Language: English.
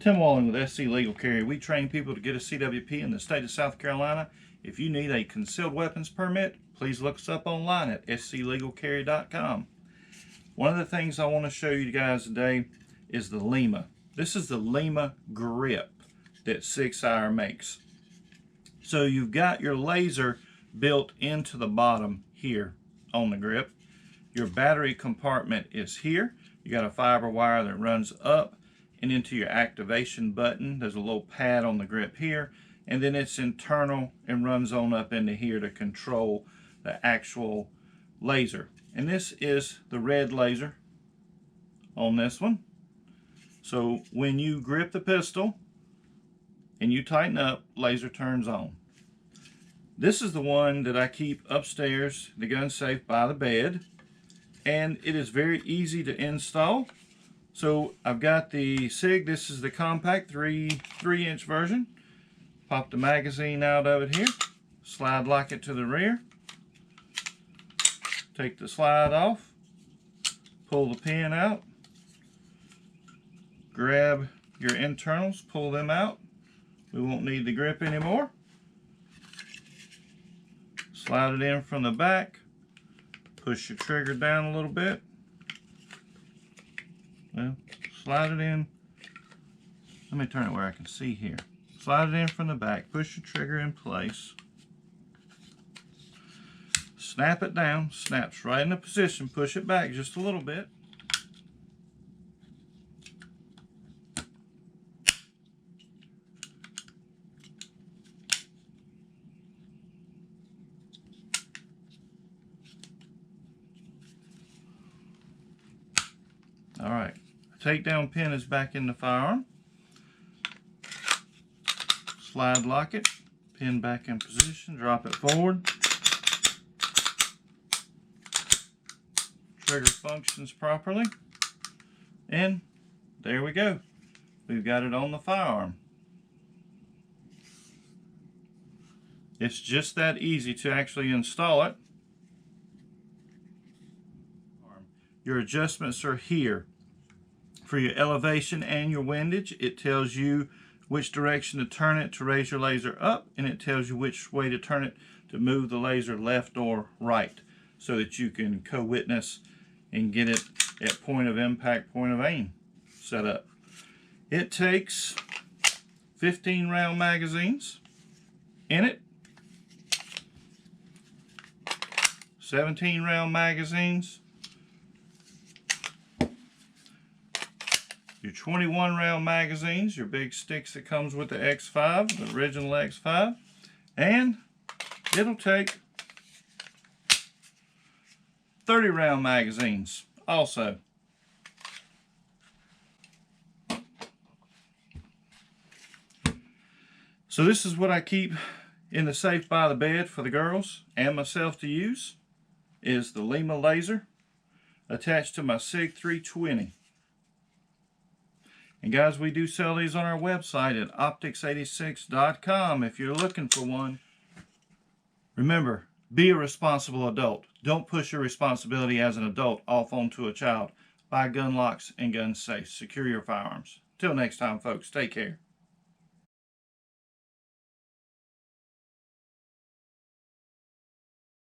Tim Walling with SC Legal Carry. We train people to get a CWP in the state of South Carolina. If you need a concealed weapons permit, please look us up online at sclegalcarry.com. One of the things I want to show you guys today is the Lima. This is the Lima grip that Sig Sauer makes. So you've got your laser built into the bottom here on the grip. Your battery compartment is here. You got a fiber wire that runs up and into your activation button. There's a little pad on the grip here, and then it's internal and runs on up into here to control the actual laser. And this is the red laser on this one. So when you grip the pistol and you tighten up, laser turns on. This is the one that I keep upstairs, the gun safe by the bed, and it is very easy to install. So I've got the Sig, this is the compact 3-inch version. Pop the magazine out of it here, slide lock it to the rear, take the slide off, pull the pin out, grab your internals, pull them out. We won't need the grip anymore. Slide it in from the back, push your trigger down a little bit. Well, slide it in. Let me turn it where I can see here. Slide it in from the back, push your trigger in place. Snap it down, snaps right into position, push it back just a little bit. All right, takedown pin is back in the firearm. Slide lock it, pin back in position, drop it forward. Trigger functions properly. And there we go. We've got it on the firearm. It's just that easy to actually install it. Your adjustments are here. For your elevation and your windage, it tells you which direction to turn it to raise your laser up, and it tells you which way to turn it to move the laser left or right, so that you can co-witness and get it at point of impact, point of aim set up. It takes 15 round magazines in it, 17 round magazines, your 21 round magazines, your big sticks that comes with the X5, the original X5, and it'll take 30 round magazines also. So this is what I keep in the safe by the bed for the girls and myself to use, is the Lima Laser attached to my Sig 320. And guys, we do sell these on our website at optics86.com if you're looking for one. Remember, be a responsible adult. Don't push your responsibility as an adult off onto a child. Buy gun locks and gun safes. Secure your firearms. Till next time, folks, take care.